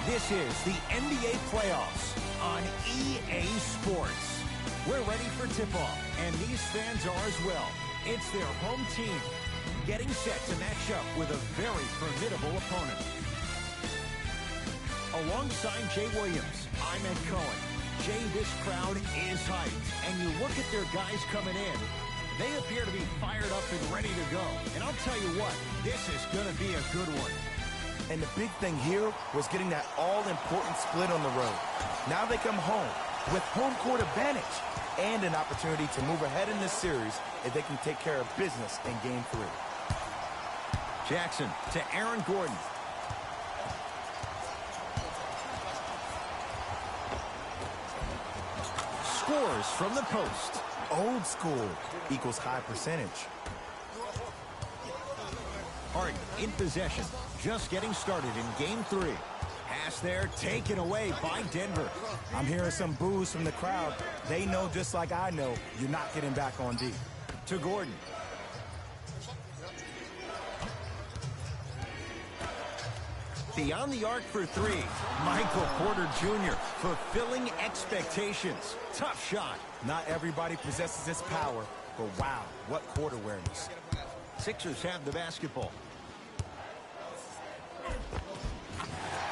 This is the NBA playoffs on EA Sports. We're ready for tip-off, and these fans are as well. It's their home team getting set to match up with a very formidable opponent. Alongside Jay Williams, I'm Ed Cohen. Jay, this crowd is hyped, and you look at their guys coming in. They appear to be fired up and ready to go. And I'll tell you what, this is going to be a good one. And the big thing here was getting that all-important split on the road. Now they come home with home court advantage and an opportunity to move ahead in this series if they can take care of business in Game 3. Jackson to Aaron Gordon. Scores from the post. Old school equals high percentage. Harden in possession. Just getting started in Game 3. Pass there, taken away by Denver. I'm hearing some boos from the crowd. They know just like I know you're not getting back on D. To Gordon. Beyond the arc for three. Michael Porter Jr. fulfilling expectations. Tough shot. Not everybody possesses this power, but wow, what court awareness. Sixers have the basketball.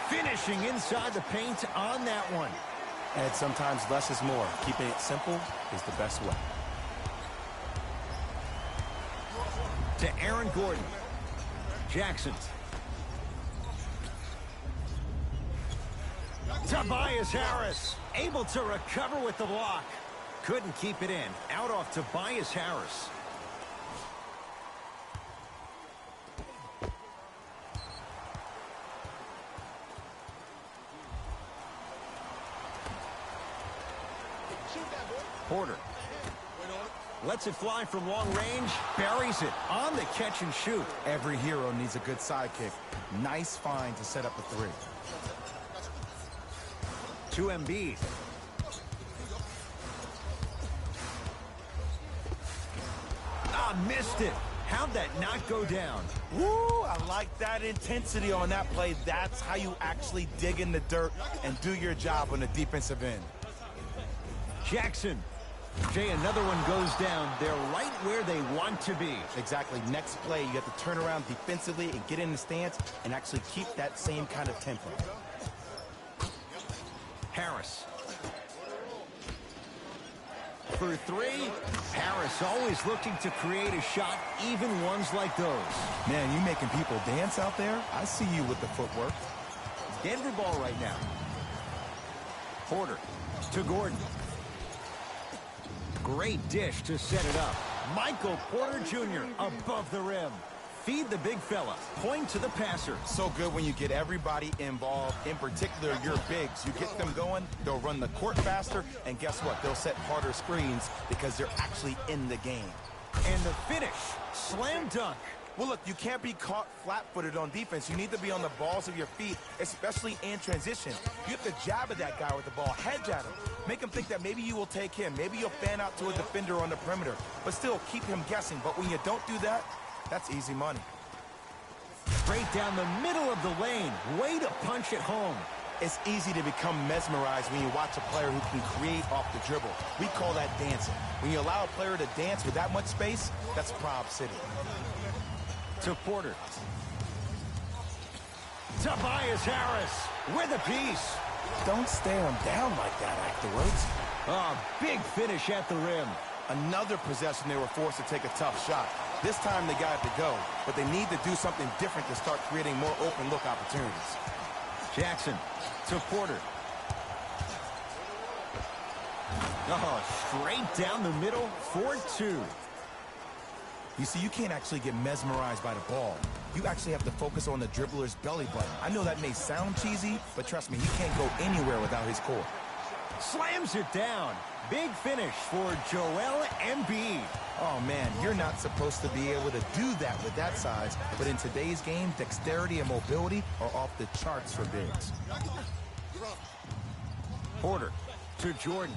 Finishing inside the paint on that one. And sometimes less is more. Keeping it simple is the best way. To Aaron Gordon. Jackson. Tobias Harris able to recover with the block. Couldn't keep it in. Out off Tobias Harris. Porter lets it fly from long range, buries it on the catch and shoot. Every hero needs a good sidekick. Nice find to set up a three. To Embiid. Missed it. How'd that not go down? Woo, I like that intensity on that play. That's how you actually dig in the dirt and do your job on the defensive end. Jackson. Jay, another one goes down. They're right where they want to be. Exactly. Next play, you have to turn around defensively and get in the stance and actually keep that same kind of tempo. Harris. For three, Harris always looking to create a shot, even ones like those. Man, you making people dance out there? I see you with the footwork. Denver ball right now. Porter to Gordon. Great dish to set it up. Michael Porter Jr. above the rim. Feed the big fella. Point to the passer. So good when you get everybody involved, in particular your bigs. You get them going, they'll run the court faster, and guess what? They'll set harder screens because they're actually in the game. And the finish, slam dunk. Well, look, you can't be caught flat-footed on defense. You need to be on the balls of your feet, especially in transition. You have to jab at that guy with the ball, hedge at him. Make him think that maybe you will take him. Maybe you'll fan out to a defender on the perimeter, but still keep him guessing. But when you don't do that, that's easy money. Straight down the middle of the lane. Way to punch it home. It's easy to become mesmerized when you watch a player who can create off the dribble. We call that dancing. When you allow a player to dance with that much space, that's Prob City. To Porter. Tobias Harris with a piece. Don't stare him down like that afterwards. Big finish at the rim. Another possession they were forced to take a tough shot. This time they got it to go, but they need to do something different to start creating more open look opportunities. Jackson to Porter. Straight down the middle for two. You see, you can't actually get mesmerized by the ball. You actually have to focus on the dribbler's belly button. I know that may sound cheesy, but trust me, he can't go anywhere without his core. Slams it down. Big finish for Joel Embiid. Oh, man, you're not supposed to be able to do that with that size, but in today's game, dexterity and mobility are off the charts for bigs. Porter to Jordan.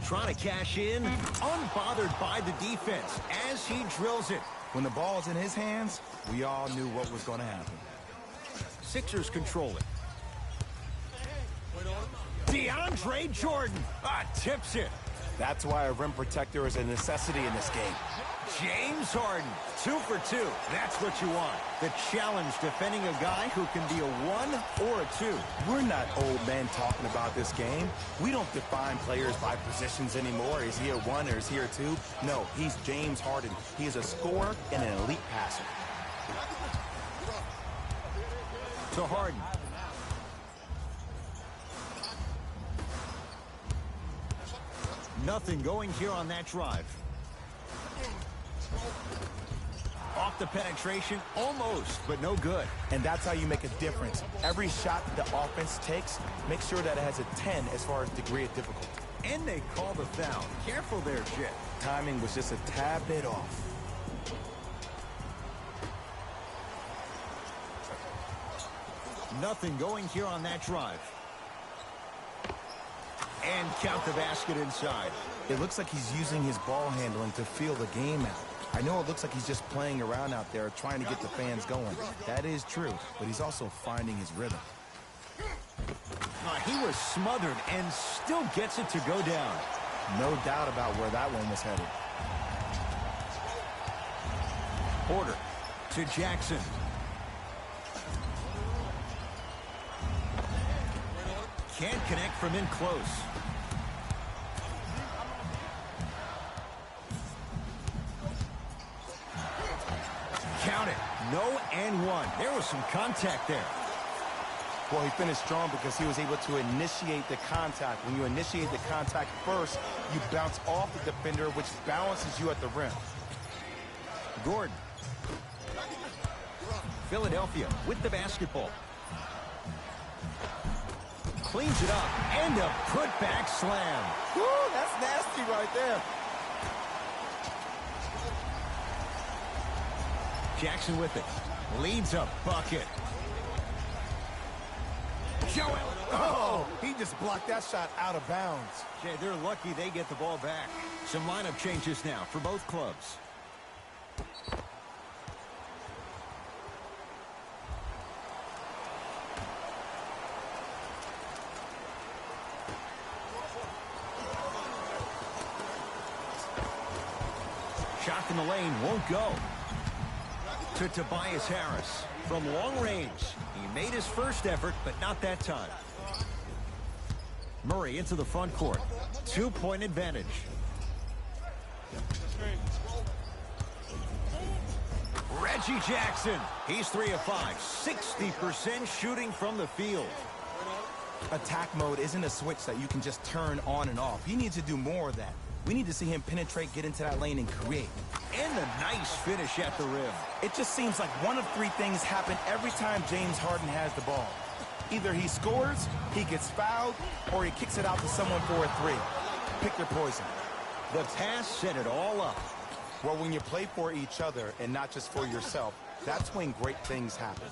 Trying to cash in, unbothered by the defense as he drills it. When the ball's in his hands, we all knew what was going to happen. Sixers control it. DeAndre Jordan tips it. That's why a rim protector is a necessity in this game. James Harden, 2 for 2. That's what you want. The challenge defending a guy who can be a 1 or a 2. We're not old men talking about this game. We don't define players by positions anymore. Is he a 1 or is he a 2? No, he's James Harden. He is a scorer and an elite passer. To Harden. Nothing going here on that drive. Off the penetration, almost, but no good. And that's how you make a difference. Every shot that the offense takes, make sure that it has a 10 as far as degree of difficulty. And they call the foul. Careful there, Jet. Timing was just a tad bit off. Nothing going here on that drive. And count the basket inside. It looks like he's using his ball handling to feel the game out. I know it looks like he's just playing around out there trying to get the fans going. That is true, but he's also finding his rhythm. He was smothered and still gets it to go down. No doubt about where that one was headed. Porter to Jackson. Can't connect from in close. Count it. No and one. There was some contact there. Well, he finished strong because he was able to initiate the contact. When you initiate the contact first, you bounce off the defender, which balances you at the rim. Gordon. Philadelphia with the basketball. Cleans it up, and a putback slam. Woo, that's nasty right there. Jackson with it. Leads a bucket. Joel. Oh, he just blocked that shot out of bounds. Jay, they're lucky they get the ball back. Some lineup changes now for both clubs. Shot from the lane won't go. To Tobias Harris from long range. He made his first effort, but not that time. Murray into the front court. 2-point advantage. Reggie Jackson. He's 3 of 5. 60% shooting from the field. Attack mode isn't a switch that you can just turn on and off. He needs to do more of that. We need to see him penetrate, get into that lane, and create. And a nice finish at the rim. It just seems like one of 3 things happen every time James Harden has the ball. Either he scores, he gets fouled, or he kicks it out to someone for a 3. Pick your poison. The pass set it all up. Well, when you play for each other and not just for yourself, that's when great things happen.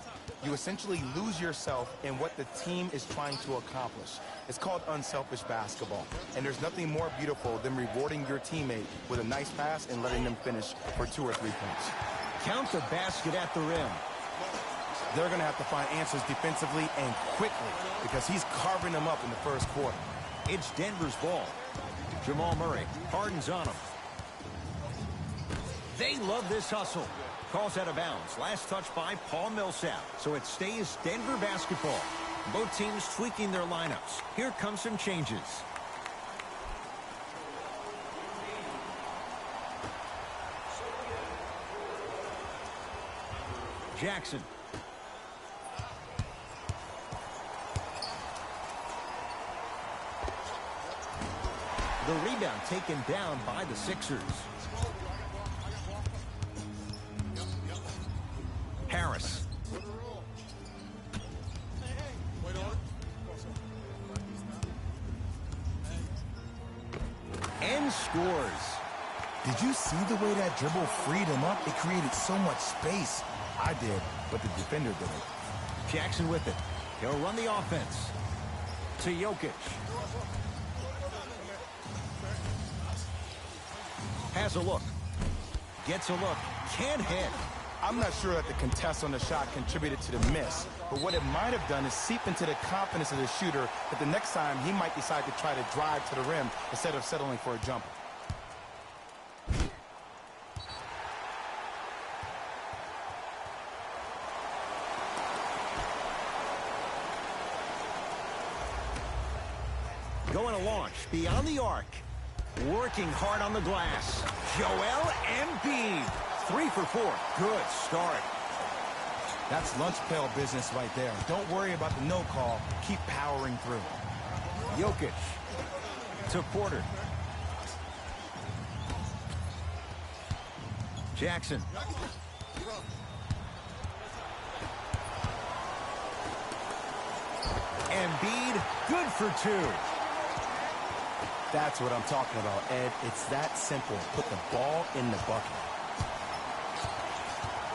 You essentially lose yourself in what the team is trying to accomplish. It's called unselfish basketball. And there's nothing more beautiful than rewarding your teammate with a nice pass and letting them finish for 2 or 3 points. Count the basket at the rim. They're going to have to find answers defensively and quickly because he's carving them up in the first quarter. It's Denver's ball. Jamal Murray. Harden's on him. They love this hustle. Calls out of bounds. Last touch by Paul Millsap. So it stays Denver basketball. Both teams tweaking their lineups. Here come some changes. Jackson. The rebound taken down by the Sixers. Harris. And scores. Did you see the way that dribble freed him up? It created so much space. I did, but the defender didn't. Jackson with it. He'll run the offense. To Jokic. Has a look. Gets a look. can't hit. I'm not sure that the contest on the shot contributed to the miss, but what it might have done is seep into the confidence of the shooter that the next time he might decide to try to drive to the rim instead of settling for a jumper. Going to launch beyond the arc. Working hard on the glass. Joel Embiid. 3 for 4. Good start. That's lunch pail business right there. Don't worry about the no call. Keep powering through. Jokic to Porter. Jackson. Embiid, good for 2. That's what I'm talking about, Ed. It's that simple. Put the ball in the bucket.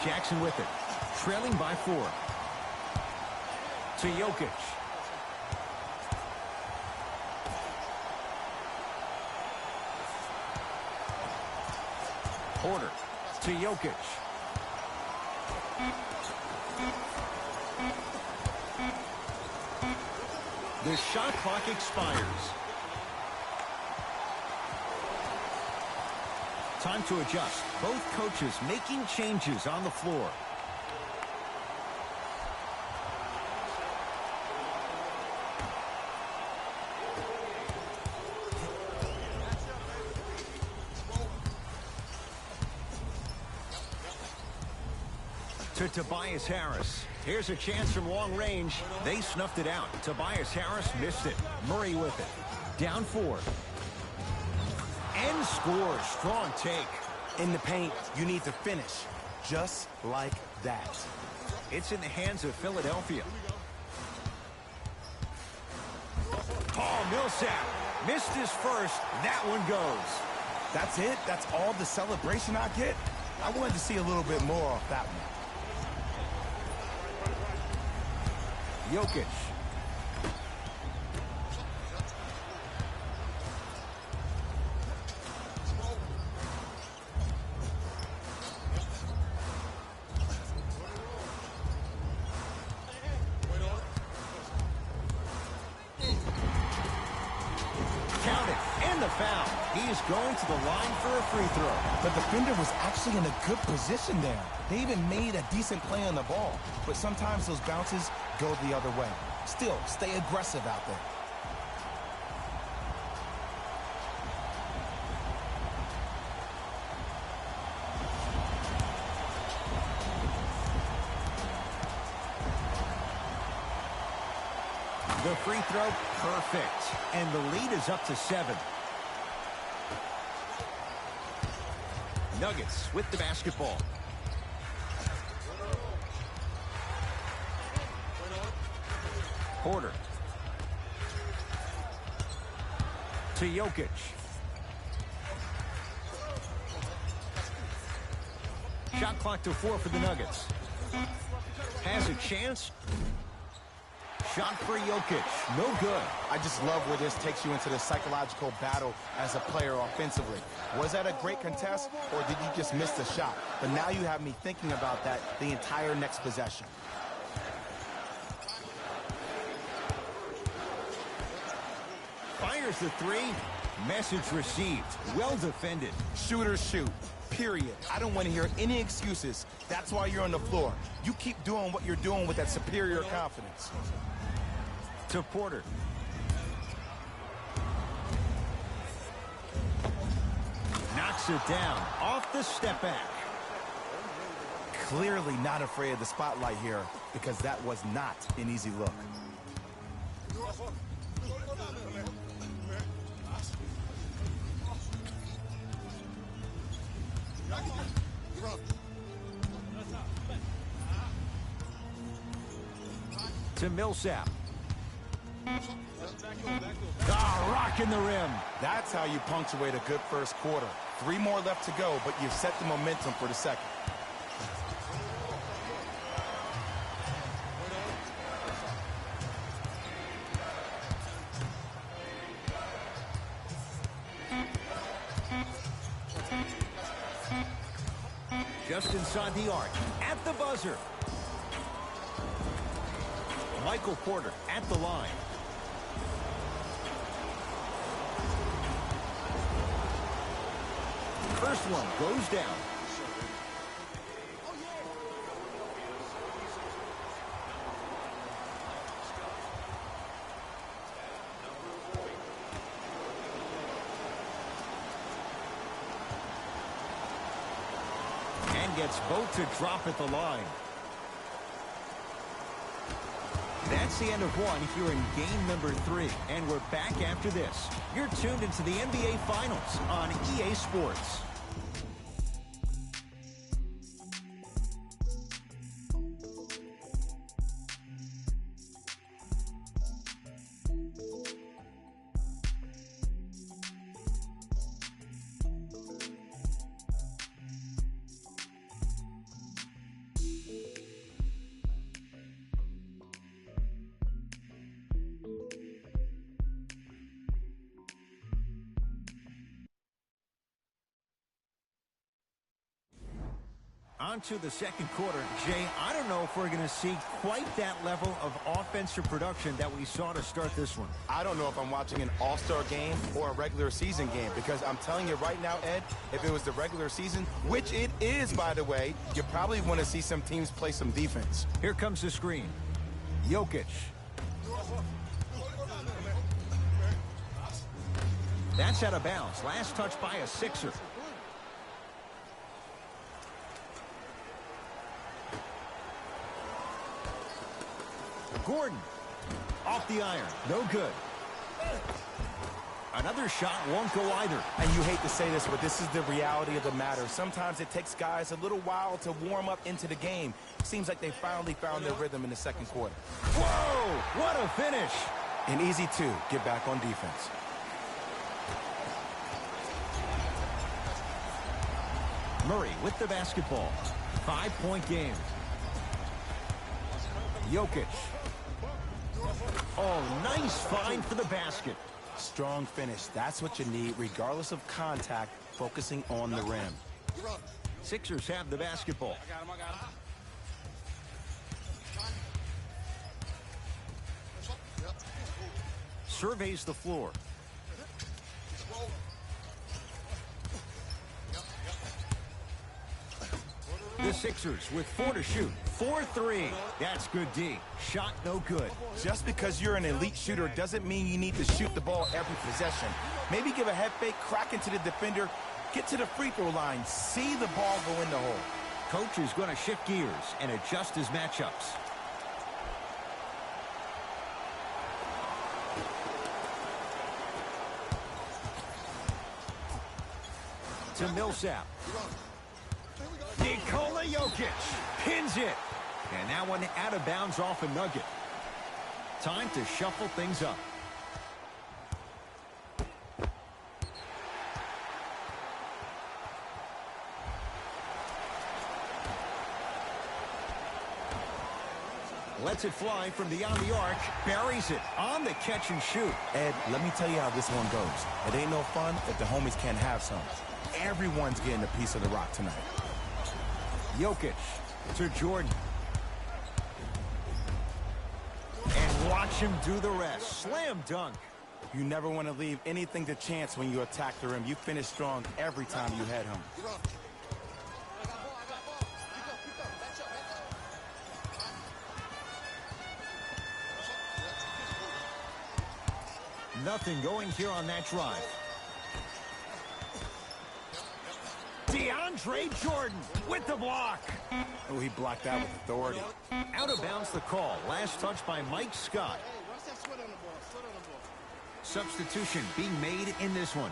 Jackson with it. Trailing by 4. To Jokic. Porter to Jokic. The shot clock expires. Time to adjust. Both coaches making changes on the floor. To Tobias Harris. Here's a chance from long range. They snuffed it out. Tobias Harris missed it. Murray with it. Down 4. And scores. Strong take. In the paint, you need to finish. Just like that. It's in the hands of Philadelphia. Paul Millsap missed his first. That one goes. That's it? That's all the celebration I get? I wanted to see a little bit more off that one. Jokic. Count it. And the foul. He is going to the line for a free throw. The defender was actually in a good position there. They even made a decent play on the ball. But sometimes those bounces go the other way. Still, stay aggressive out there. The free throw, perfect. And the lead is up to 7. Nuggets with the basketball. Porter. To Jokic. Shot clock to 4 for the Nuggets. Has a chance. Shot for Jokic. No good. I just love where this takes you into the psychological battle as a player offensively. Was that a great contest, or did you just miss the shot? But now you have me thinking about that the entire next possession. Fires the 3. Message received. Well defended. Shooters shoot. Period. I don't want to hear any excuses. That's why you're on the floor. You keep doing what you're doing with that superior confidence. To Porter. Knocks it down. Off the step back. Clearly not afraid of the spotlight here, because that was not an easy look. To Millsap. Rocking the rim. That's how you punctuate a good first quarter. 3 more left to go, but you've set the momentum for the second. just inside the arc. At the buzzer. Michael Porter at the line. First one goes down. And gets both to drop at the line. That's the end of one here in game number 3. And we're back after this. You're tuned into the NBA Finals on EA Sports. On to the second quarter. Jay, I don't know if we're going to see quite that level of offensive production that we saw to start this one. I don't know if I'm watching an all-star game or a regular season game, because I'm telling you right now, Ed, if it was the regular season, which it is, by the way, you probably want to see some teams play some defense. Here comes the screen. Jokic. That's out of bounds. Last touch by a Sixer. Gordon, off the iron, no good. Another shot won't go either. And you hate to say this, but this is the reality of the matter. Sometimes it takes guys a little while to warm up into the game. Seems like they finally found their rhythm in the second quarter. Whoa, what a finish. An easy 2, get back on defense. Murray with the basketball. 5-point game. Jokic. Oh, nice find for the basket. Strong finish. That's what you need, regardless of contact, focusing on the rim. Sixers have the basketball. Surveys the floor. The Sixers with 4 to shoot. 4-3. That's good D. Shot no good. Just because you're an elite shooter doesn't mean you need to shoot the ball every possession. Maybe give a head fake, crack into the defender, get to the free throw line, see the ball go in the hole. Coach is going to shift gears and adjust his matchups. To Millsap. Nikola Jokic pins it. And that one out of bounds off a nugget. Time to shuffle things up. Lets it fly from beyond the arc. Buries it on the catch and shoot. Ed, let me tell you how this one goes. It ain't no fun if the homies can't have some. Everyone's getting a piece of the rock tonight. Jokic to Jordan. And watch him do the rest. Slam dunk. You never want to leave anything to chance when you attack the rim. You finish strong every time you head home. Nothing going here on that drive. DeAndre Jordan with the block. Oh, he blocked that with authority. Out of bounds the call. Last touch by Mike Scott. Substitution being made in this one.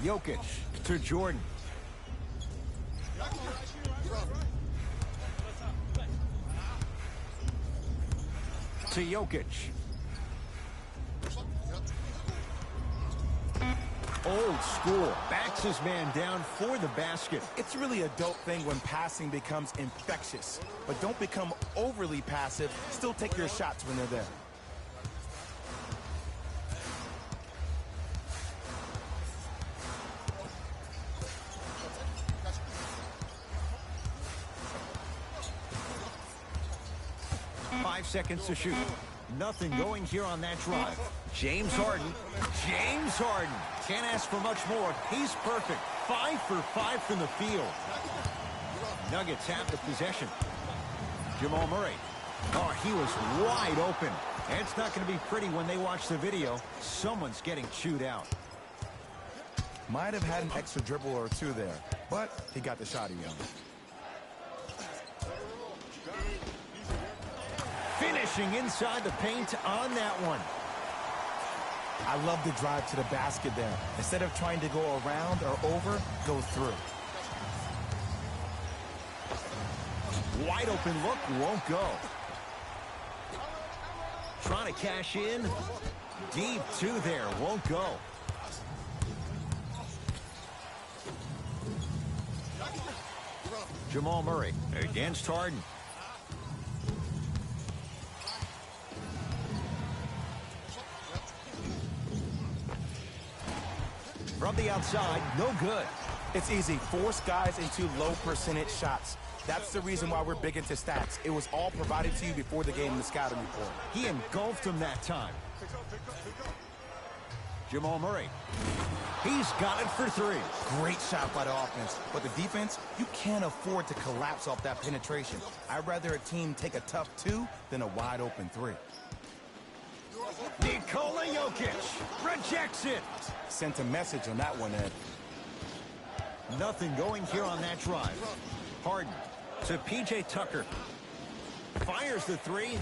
Jokic to Jordan. To Jokic. Old school. Backs his man down for the basket. It's really a dope thing when passing becomes infectious. But don't become overly passive. Still take your shots when they're there. Five seconds to shoot. Nothing going here on that drive. James Harden. James Harden. Can't ask for much more. He's perfect. 5 for 5 from the field. Nuggets have the possession. Jamal Murray. Oh, he was wide open. It's not going to be pretty when they watch the video. Someone's getting chewed out. Might have had an extra dribble or two there, but he got the shot he wanted. Finishing inside the paint on that one. I love the drive to the basket there. Instead of trying to go around or over, go through. Wide open look, won't go. Trying to cash in. Deep two there, won't go. Jamal Murray against Harden. From the outside, no good. It's easy. Force guys into low percentage shots. That's the reason why we're big into stats. It was all provided to you before the game in the scouting report. He engulfed him that time. Jamal Murray. He's got it for three. Great shot by the offense. But the defense, you can't afford to collapse off that penetration. I'd rather a team take a tough two than a wide open three. Nikola Jokic rejects it. Sent a message on that one, Ed. Nothing going here on that drive. Harden to P.J. Tucker. Fires the three.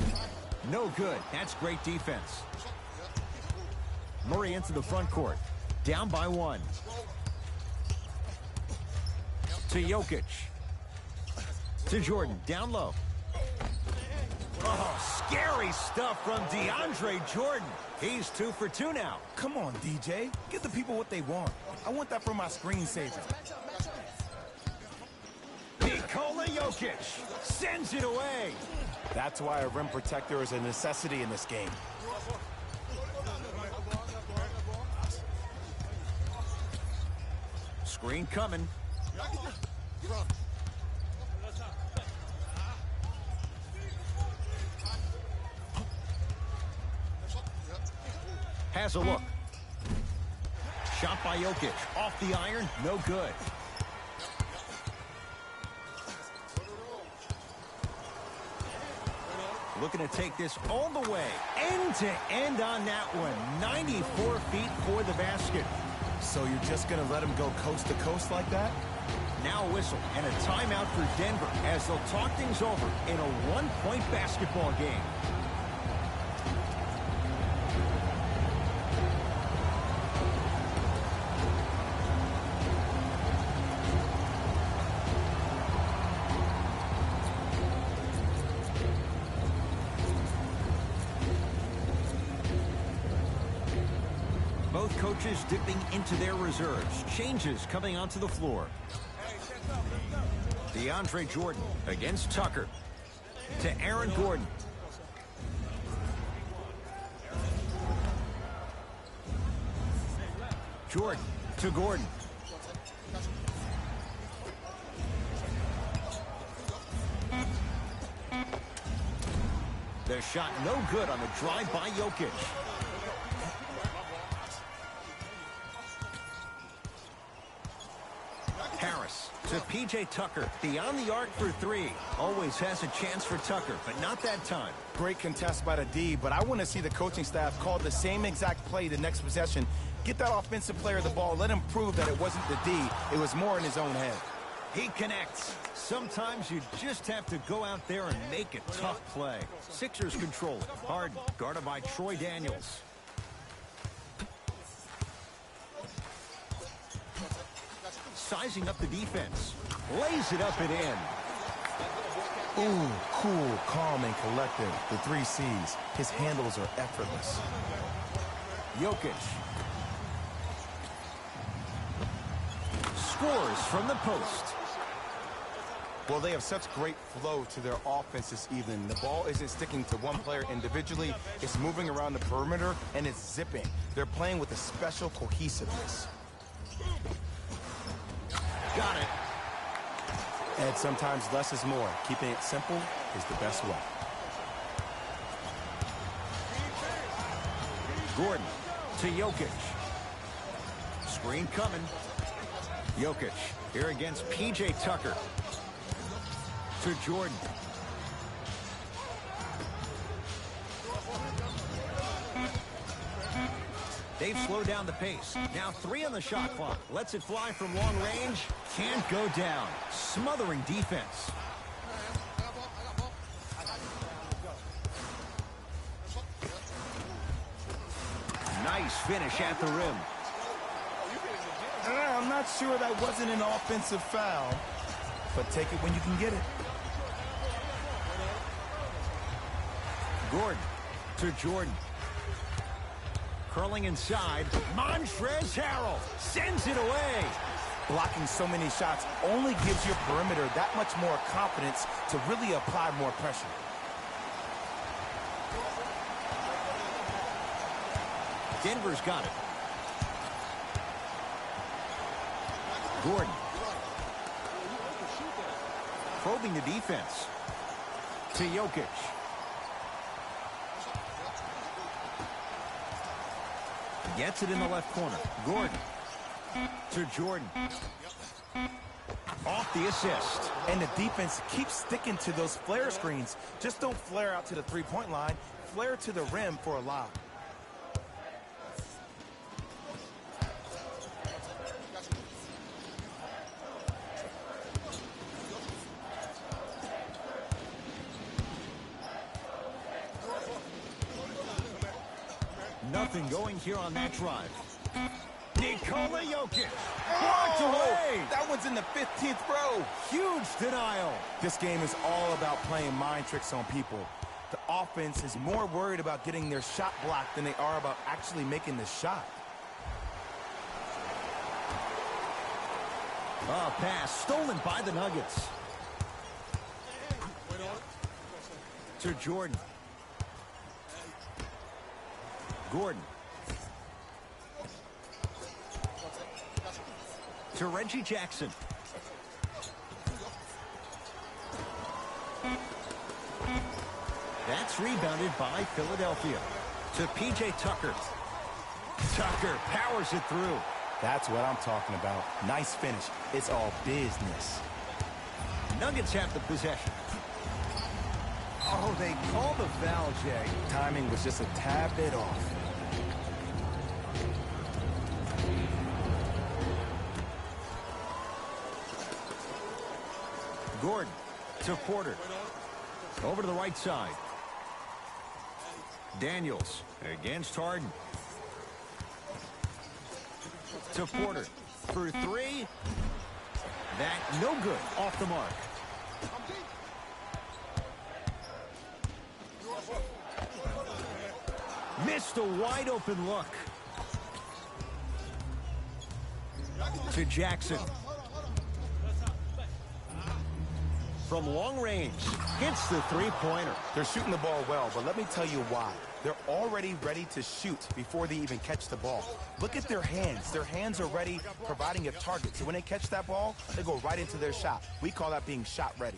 No good. That's great defense. Murray into the front court. Down by one. To Jokic. To Jordan. Down low. Oh, scary stuff from DeAndre Jordan. He's 2 for 2 now. Come on, DJ. Give the people what they want. I want that for my screensaver. Nikola Jokic sends it away. That's why a rim protector is a necessity in this game. Screen coming. Has a look. Shot by Jokic. Off the iron. No good. Looking to take this all the way. End to end on that one. 94 feet for the basket. So you're just going to let him go coast to coast like that? Now a whistle and a timeout for Denver as they'll talk things over in a one-point basketball game. Both coaches dipping into their reserves. Changes coming onto the floor. DeAndre Jordan against Tucker. To Aaron Gordon. Jordan to Gordon. The shot no good on the drive by Jokic. Harris to P.J. Tucker. Beyond the arc for three. Always has a chance for Tucker, but not that time. Great contest by the D, but I want to see the coaching staff call the same exact play the next possession. Get that offensive player the ball. Let him prove that it wasn't the D. It was more in his own head. He connects. Sometimes you just have to go out there and make a tough play. Sixers control it. Harden, guarded by Troy Daniels. Sizing up the defense. Lays it up and in. Ooh, cool, calm, and collected. The 3 C's. His handles are effortless. Jokic. scores from the post. Well, they have such great flow to their offense this evening. The ball isn't sticking to one player individually. It's moving around the perimeter, and it's zipping. They're playing with a special cohesiveness. Got it. And sometimes less is more. Keeping it simple is the best way. Gordon to Jokic. Screen coming. Jokic here against P.J. Tucker. To Jordan. They've slowed down the pace. Now 3 on the shot clock. Lets it fly from long range. Can't go down. Smothering defense. Nice finish at the rim. I'm not sure that wasn't an offensive foul, but take it when you can get it. Gordon to Jordan. Curling inside. Montrezl Harrell sends it away. Blocking so many shots only gives your perimeter that much more confidence to really apply more pressure. Denver's got it. Gordon. Probing the defense. To Jokic. Gets it in the left corner. Gordon. To Jordan. Off the assist. And the defense keeps sticking to those flare screens. Just don't flare out to the three-point line. Flare to the rim for a lob. Nothing going here on that drive. Nikola Jokic. Blocked away. That one's in the 15th row. Huge denial. This game is all about playing mind tricks on people. The offense is more worried about getting their shot blocked than they are about actually making the shot. A pass stolen by the Nuggets. To Jordan. Gordon. To Reggie Jackson. That's rebounded by Philadelphia. To P.J. Tucker. Tucker powers it through. That's what I'm talking about. Nice finish. It's all business. Nuggets have the possession. Oh, they call the foul, Jay. Timing was just a tad bit off. Gordon to Porter. Over to the right side. Daniels against Harden. To Porter for 3. That no good, off the mark. Missed a wide open look. To Jackson. From long range, hits the three-pointer. They're shooting the ball well, but let me tell you why. They're already ready to shoot before they even catch the ball. Look at their hands. Their hands are ready, providing a target. So when they catch that ball, they go right into their shot. We call that being shot ready.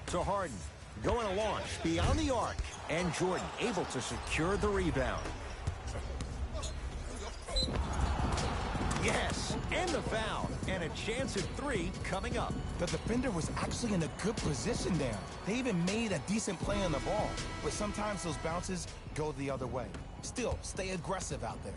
To Harden, going a launch beyond the arc, and Jordan able to secure the rebound. Yes, and the foul, and a chance at 3 coming up. The defender was actually in a good position there. They even made a decent play on the ball, but sometimes those bounces go the other way. Still, stay aggressive out there.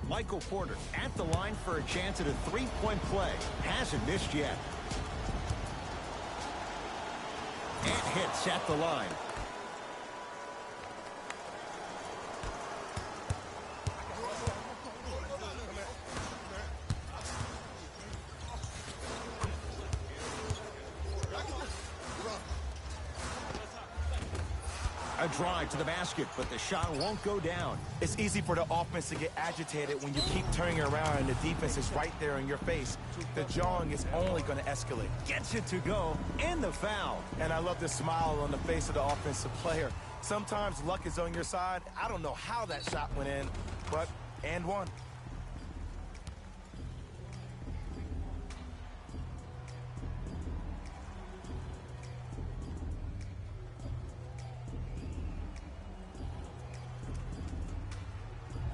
Michael Porter at the line for a chance at a three-point play. Hasn't missed yet. And hits at the line. A drive to the basket, but the shot won't go down. It's easy for the offense to get agitated when you keep turning around and the defense is right there in your face. The jawing is only going to escalate. Gets it to go, and the foul. And I love the smile on the face of the offensive player. Sometimes luck is on your side. I don't know how that shot went in, but and one.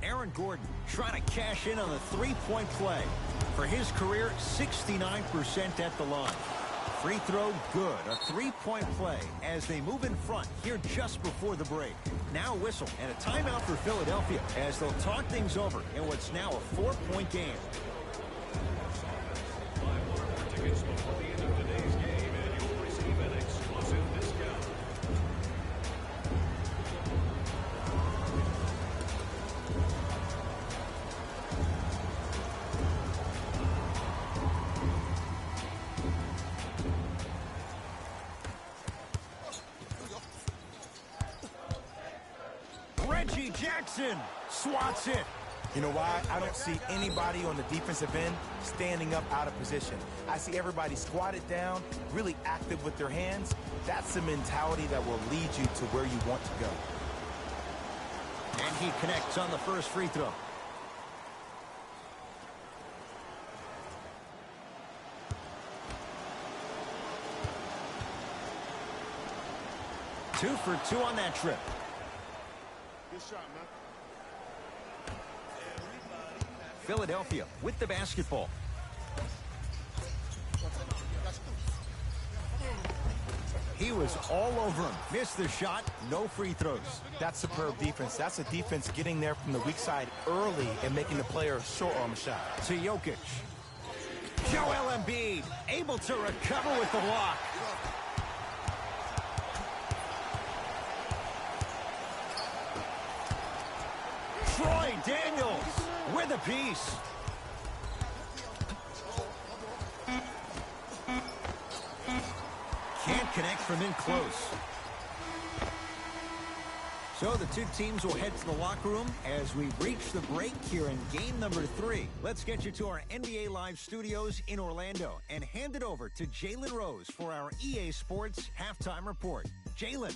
Aaron Gordon trying to cash in on the three-point play. For his career, 69% at the line. Free throw good. A three-point play as they move in front here just before the break. Now a whistle and a timeout for Philadelphia as they'll talk things over in what's now a four-point game. Tickets before the end of today's game, and you'll receive an exclusive discount. Reggie Jackson swats it. You know why? I don't see anybody on the defensive end standing up out of position. I see everybody squatted down, really active with their hands. That's the mentality that will lead you to where you want to go. And he connects on the first free throw. Two for two on that trip. Good shot, man. Philadelphia with the basketball. He was all over him. Missed the shot. No free throws. That's superb defense. That's a defense getting there from the weak side early and making the player short on the shot. To Jokic. Joel Embiid able to recover with the block. Troy Daniels with a piece. Can't connect from in close. So the two teams will head to the locker room as we reach the break here in game number 3. Let's get you to our NBA Live studios in Orlando and hand it over to Jalen Rose for our EA Sports halftime report. Jalen.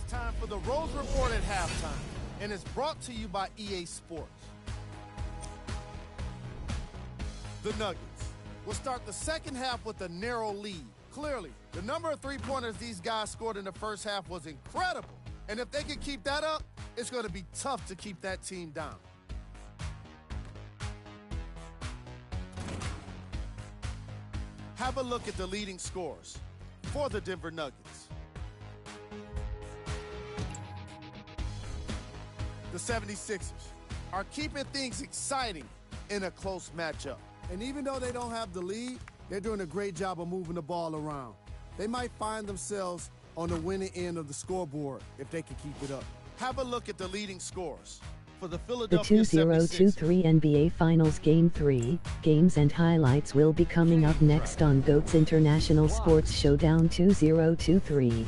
Time for the Rose Report at halftime, and it's brought to you by EA Sports. The Nuggets will start the second half with a narrow lead. Clearly, the number of three-pointers these guys scored in the first half was incredible, and if they can keep that up, it's going to be tough to keep that team down. Have a look at the leading scorers for the Denver Nuggets. The 76ers are keeping things exciting in a close matchup. And even though they don't have the lead, they're doing a great job of moving the ball around. They might find themselves on the winning end of the scoreboard if they can keep it up. Have a look at the leading scorers for the The Philadelphia 2023 NBA Finals Game 3 games and highlights will be coming up next on GOAT's International Sports Showdown 2023.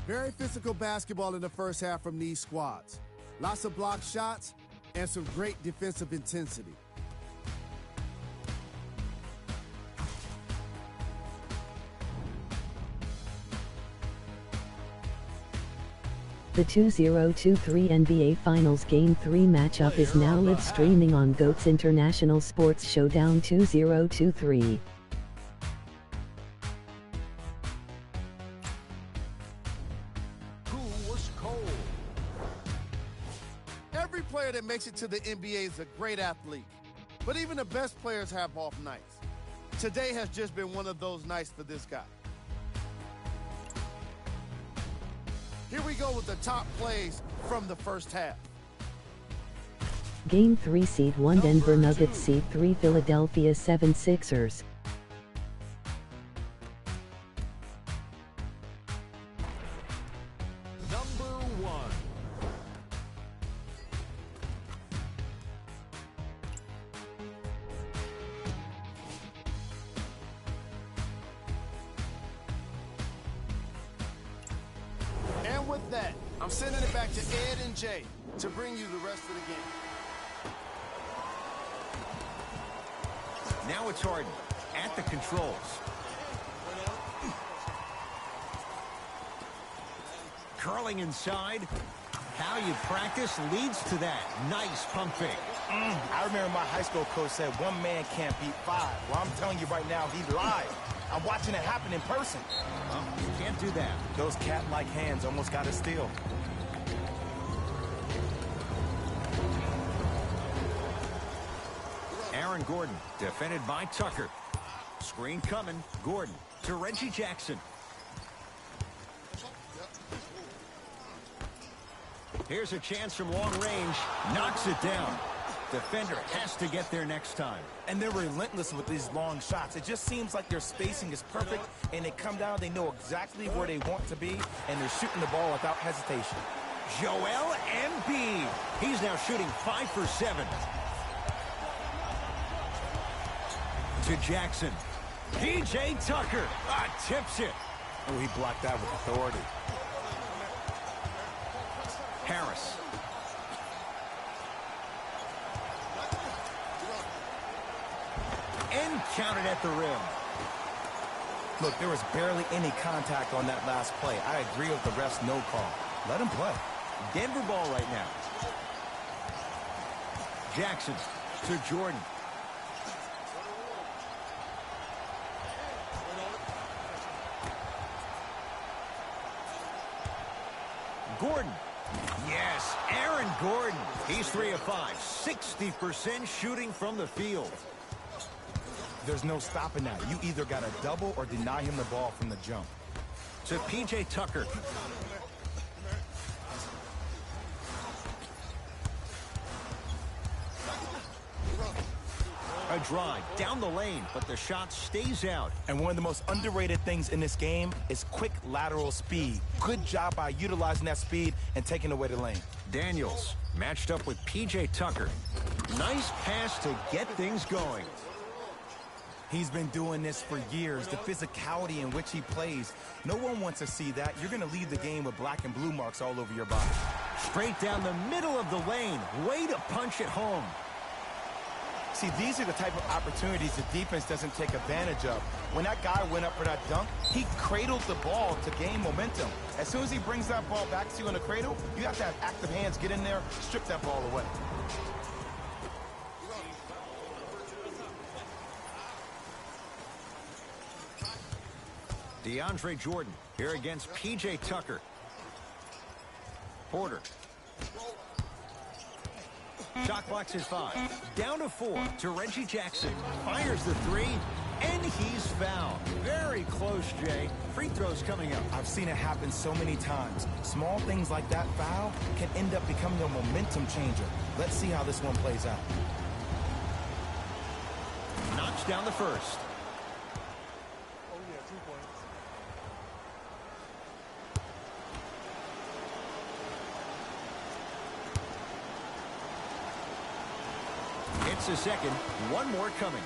Very physical basketball in the first half from these squads. Lots of block shots and some great defensive intensity. The 2023 NBA Finals Game 3 matchup is now live streaming on GOAT's International Sports Showdown 2023. Who was cold? Every player that makes it to the NBA is a great athlete, but even the best players have off nights. Today has just been one of those nights for this guy. Here we go with the top plays from the first half. Game 3 Seed 1 Denver Nuggets Seed 3 Philadelphia 76ers. Number 1. And with that, I'm sending it back to Ed and Jay to bring you the rest of the game. Now it's Harden at the controls. Curling inside. How you practice leads to that. Nice pump fake. I remember my high school coach said one man can't beat five. Well, I'm telling you right now, he lied. I'm watching it happen in person. Well, you can't do that. Those cat-like hands almost got a steal. Aaron Gordon, defended by Tucker. Screen coming. Gordon to Reggie Jackson. Here's a chance from long range. Knocks it down. Defender has to get there next time. And they're relentless with these long shots. It just seems like their spacing is perfect, and they come down, they know exactly where they want to be, and they're shooting the ball without hesitation. Joel Embiid. He's now shooting 5 for 7. To Jackson. P.J. Tucker. Tips it. Oh, he blocked that with authority. Harris. And counted at the rim. Look, there was barely any contact on that last play. I agree with the ref's no call. Let him play. Denver ball right now. Jackson to Jordan. Gordon. Yes, Aaron Gordon. He's 3 of 5. 60% shooting from the field. There's no stopping that. You either got to double or deny him the ball from the jump. To P.J. Tucker. A drive down the lane, but the shot stays out. And one of the most underrated things in this game is quick lateral speed. Good job by utilizing that speed and taking away the lane. Daniels matched up with P.J. Tucker. Nice pass to get things going. He's been doing this for years. The physicality in which he plays, no one wants to see that. You're going to leave the game with black and blue marks all over your body. Straight down the middle of the lane. Way to punch it home. See, these are the type of opportunities the defense doesn't take advantage of. When that guy went up for that dunk, he cradled the ball to gain momentum. As soon as he brings that ball back to you in the cradle, you have to have active hands get in there, strip that ball away. DeAndre Jordan here against P.J. Tucker. Porter. Shot clock's at 5. Down to 4 to Reggie Jackson. Fires the 3, and he's fouled. Very close, Jay. Free throws coming up. I've seen it happen so many times. Small things like that foul can end up becoming a momentum changer. Let's see how this one plays out. Knocks down the first. It's a second. One more coming.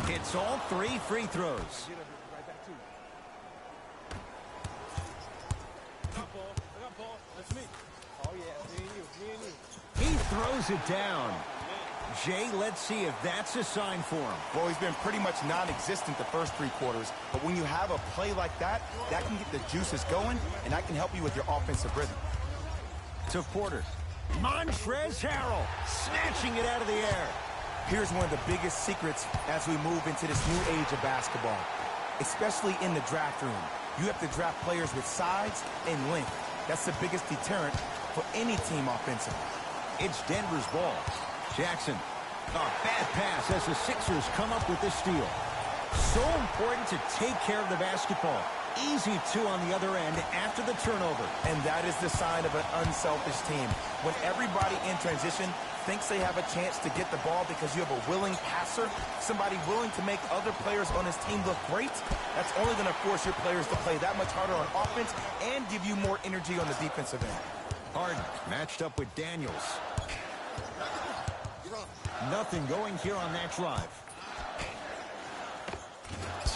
Hits all 3 free throws. He throws it down. Jay, let's see if that's a sign for him. Well, he's been pretty much non-existent the first 3 quarters, but when you have a play like that, that can get the juices going, and that can help you with your offensive rhythm. To Porter. Montrezl Harrell snatching it out of the air. Here's one of the biggest secrets as we move into this new age of basketball, especially in the draft room. You have to draft players with size and length. That's the biggest deterrent for any team offensively. It's Denver's ball. Jackson. A bad pass as the Sixers come up with this steal. So important to take care of the basketball. Easy two on the other end after the turnover. And that is the sign of an unselfish team. When everybody in transition thinks they have a chance to get the ball because you have a willing passer, somebody willing to make other players on his team look great, that's only going to force your players to play that much harder on offense and give you more energy on the defensive end. Harden matched up with Daniels. Nothing going here on that drive.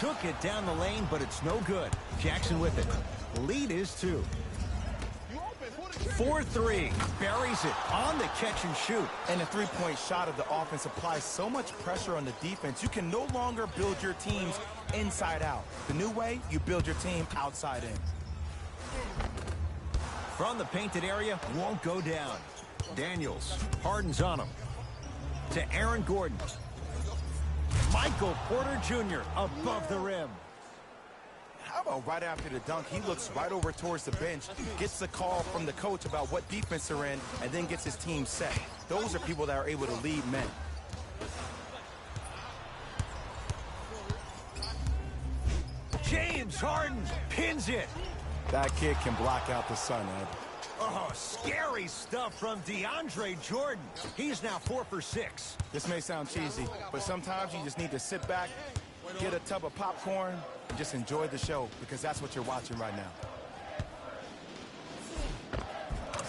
Took it down the lane, but it's no good. Jackson with it. Lead is 2. 4-3. Buries it on the catch and shoot. And the three-point shot of the offense applies so much pressure on the defense. You can no longer build your teams inside out. The new way, you build your team outside in. From the painted area, won't go down. Daniels. Harden's on him. To Aaron Gordon. Michael Porter Jr. above the rim. How about right after the dunk, he looks right over towards the bench, gets the call from the coach about what defense they're in, and then gets his team set. Those are people that are able to lead men. James Harden pins it. That kid can block out the sun, Ed. Oh, scary stuff from DeAndre Jordan. He's now 4 for 6. This may sound cheesy, but sometimes you just need to sit back, get a tub of popcorn, and just enjoy the show, because that's what you're watching right now.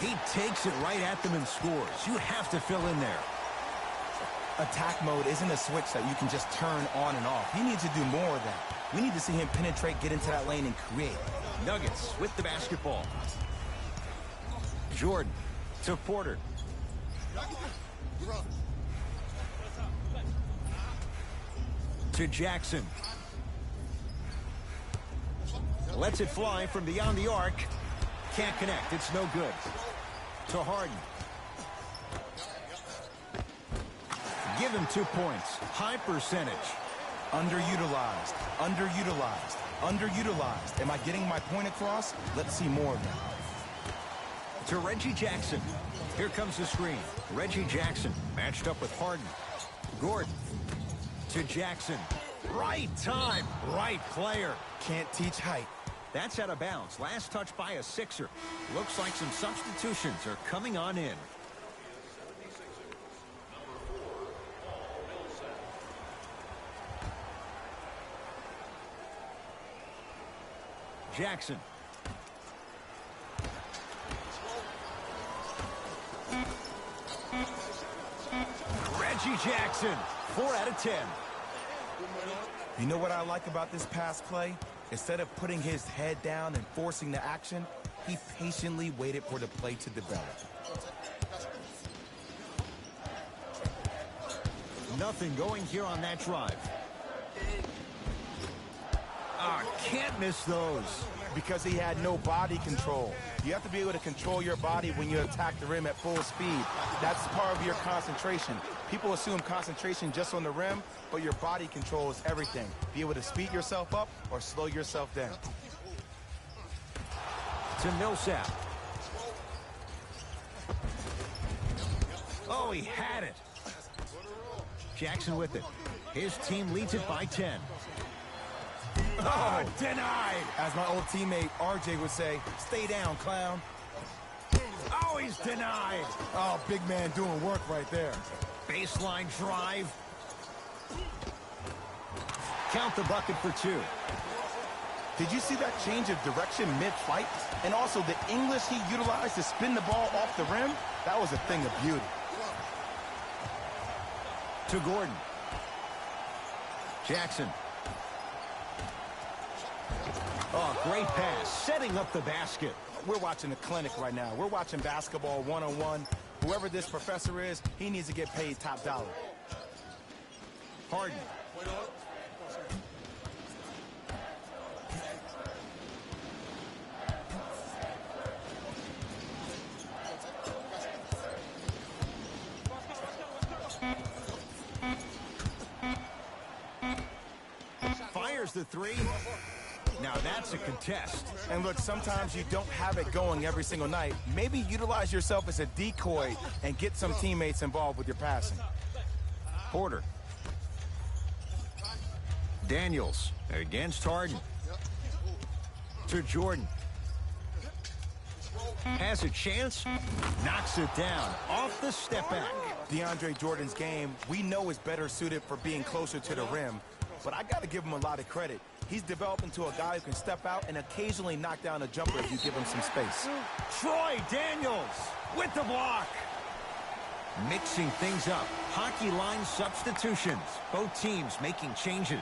He takes it right at them and scores. You have to fill in there. Attack mode isn't a switch that you can just turn on and off. He needs to do more of that. We need to see him penetrate, get into that lane, and create. Nuggets with the basketball. Jordan to Porter. To Jackson. Lets it fly from beyond the arc. Can't connect. It's no good. To Harden. Give him 2 points. High percentage. Underutilized, underutilized, underutilized. Am I getting my point across? Let's see more of that. To Reggie Jackson. Here comes the screen. Reggie Jackson matched up with Harden. Gordon to Jackson. Right time, right player. Can't teach height. That's out of bounds. Last touch by a Sixer. Looks like some substitutions are coming on in. Jackson. Reggie Jackson, 4 out of 10. You know what I like about this pass play? Instead of putting his head down and forcing the action, he patiently waited for the play to develop. Nothing going here on that drive. Can't miss those. Because he had no body control. You have to be able to control your body when you attack the rim at full speed. That's part of your concentration. People assume concentration just on the rim, but your body control is everything. Be able to speed yourself up or slow yourself down. To Millsap. Oh, he had it. Jackson with it. His team leads it by 10. Oh, denied. As my old teammate RJ would say, stay down, clown. Oh, he's denied. Oh, big man doing work right there. Baseline drive. Count the bucket for 2. Did you see that change of direction mid-flight? And also the English he utilized to spin the ball off the rim? That was a thing of beauty. To Gordon. Jackson. Oh, great pass, setting up the basket. We're watching a clinic right now. We're watching basketball one-on-one. Whoever this professor is, he needs to get paid top dollar. Harden. There's the three. Now that's a contest. And look, sometimes you don't have it going every single night. Maybe utilize yourself as a decoy and get some teammates involved with your passing. Porter. Daniels against Harden. To Jordan. Has a chance. Knocks it down. Off the step back. DeAndre Jordan's game, we know, is better suited for being closer to the rim. But I got to give him a lot of credit. He's developed into a guy who can step out and occasionally knock down a jumper if you give him some space. Troy Daniels with the block. Mixing things up. Hockey line substitutions. Both teams making changes.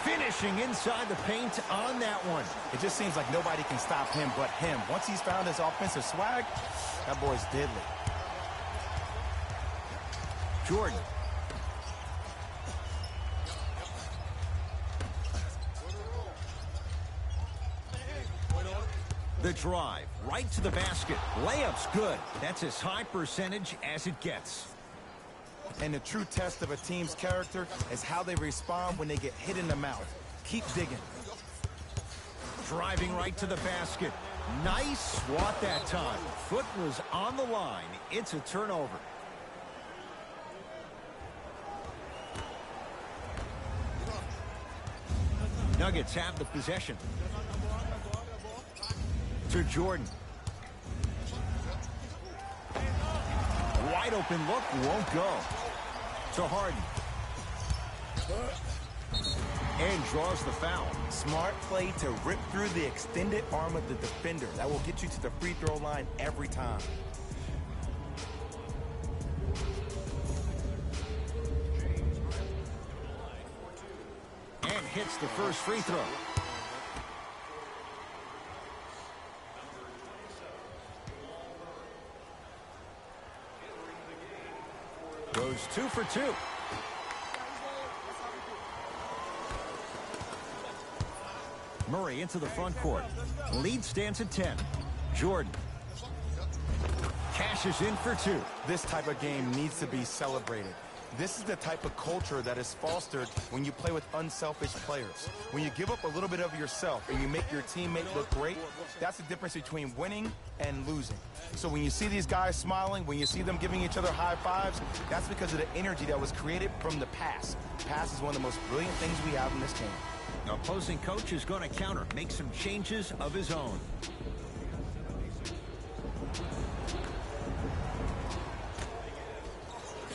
Finishing inside the paint on that one. It just seems like nobody can stop him but him. Once he's found his offensive swag, that boy's deadly. Jordan. The drive, right to the basket. Layup's good. That's as high percentage as it gets. And the true test of a team's character is how they respond when they get hit in the mouth. Keep digging. Driving right to the basket. Nice swat that time. Foot was on the line. It's a turnover. Nuggets have the possession. To Jordan. Wide open look, won't go. To Harden. And draws the foul. Smart play to rip through the extended arm of the defender. That will get you to the free throw line every time. And hits the first free throw. Goes 2 for 2. Murray into the front court. Lead stands at 10. Jordan. Cashes in for 2. This type of game needs to be celebrated. This is the type of culture that is fostered when you play with unselfish players. When you give up a little bit of yourself and you make your teammate look great, that's the difference between winning and losing. So when you see these guys smiling, when you see them giving each other high fives, that's because of the energy that was created from the pass. Pass is one of the most brilliant things we have in this game. Opposing coach is going to counter, make some changes of his own.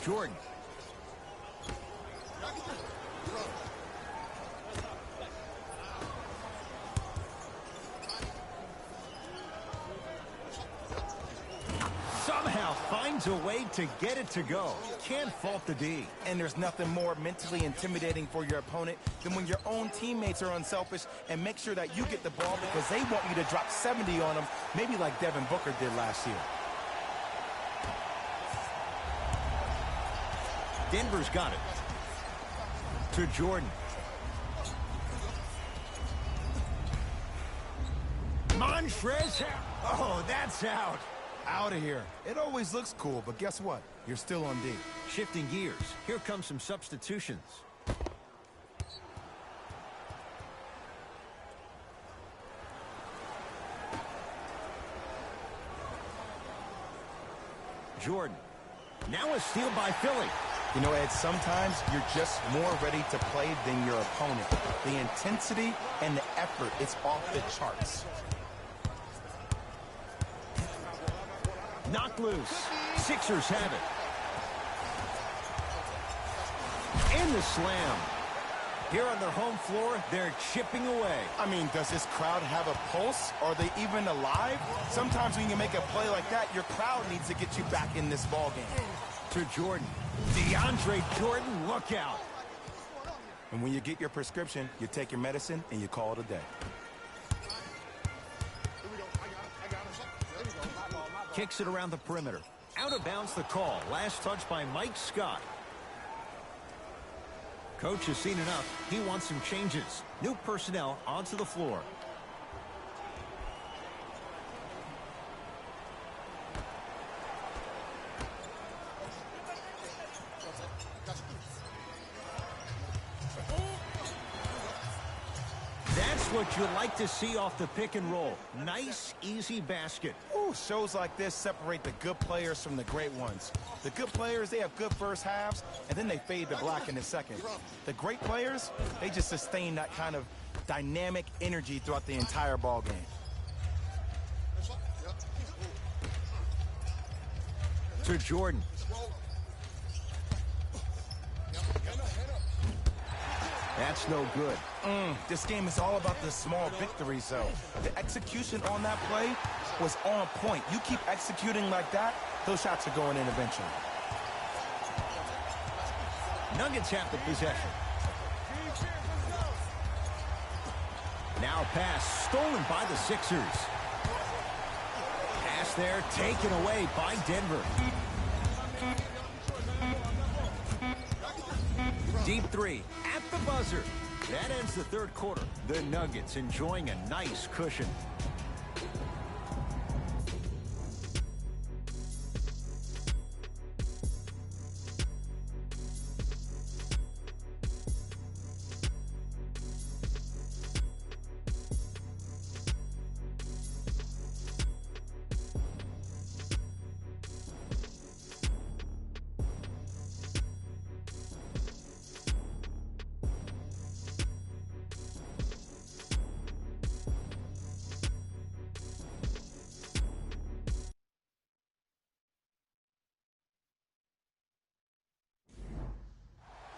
Jordan. Somehow finds a way to get it to go. Can't fault the D. And there's nothing more mentally intimidating for your opponent than when your own teammates are unselfish and make sure that you get the ball because they want you to drop 70 on them, maybe like Devin Booker did last year. Denver's got it. To Jordan. Montrez. Oh, that's out. Out of here. It always looks cool, but guess what? You're still on D. Shifting gears. Here come some substitutions. Jordan. Now a steal by Philly. You know, Ed, sometimes you're just more ready to play than your opponent. The intensity and the effort is off the charts. Knocked loose. Sixers have it. And the slam. Here on their home floor, they're chipping away. I mean, does this crowd have a pulse? Are they even alive? Sometimes when you make a play like that, your crowd needs to get you back in this ball game. To Jordan. DeAndre Jordan, look out. And when you get your prescription, you take your medicine and you call it a day. Kicks it around the perimeter. Out of bounds the call. Last touch by Mike Scott. Coach has seen enough. He wants some changes. New personnel onto the floor. Just what you like to see off the pick and roll. Nice, easy basket. Ooh, shows like this separate the good players from the great ones. The good players, they have good first halves, and then they fade to black in the second. The great players, they just sustain that kind of dynamic energy throughout the entire ball game. To Jordan. That's no good. This game is all about the small victories, though. The execution on that play was on point. You keep executing like that, those shots are going in eventually. Nuggets have the possession. Now pass stolen by the Sixers. Pass there taken away by Denver. Deep three at the buzzer. That ends the third quarter. The Nuggets enjoying a nice cushion.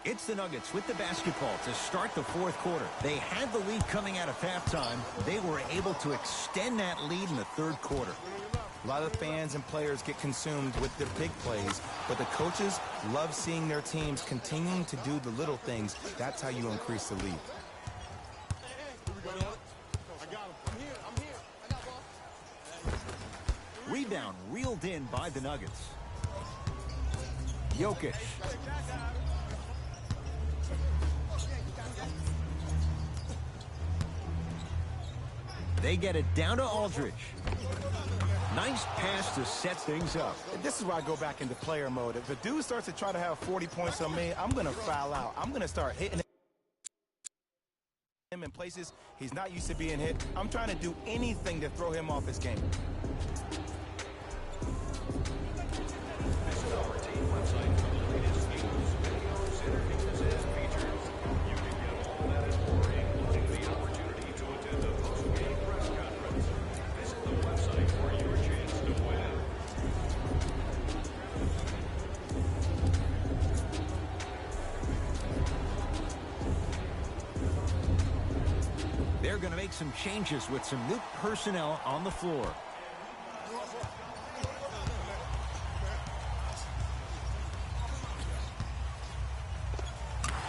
It's the Nuggets with the basketball to start the fourth quarter. They had the lead coming out of halftime. They were able to extend that lead in the third quarter. A lot of fans and players get consumed with the big plays, but the coaches love seeing their teams continuing to do the little things. That's how you increase the lead. Rebound reeled in by the Nuggets. Jokic. They get it down to Aldridge. Nice pass to set things up. This is where I go back into player mode. If a dude starts to try to have 40 points on me, I'm going to foul out. I'm going to start hitting him in places he's not used to being hit. I'm trying to do anything to throw him off his game. Visit our team website for the latest news, videos, interviews, and features. You can get all that and more, including the opportunity to attend a post-game press conference. Visit the website for your chance to win. They're going to make some changes with some new personnel on the floor.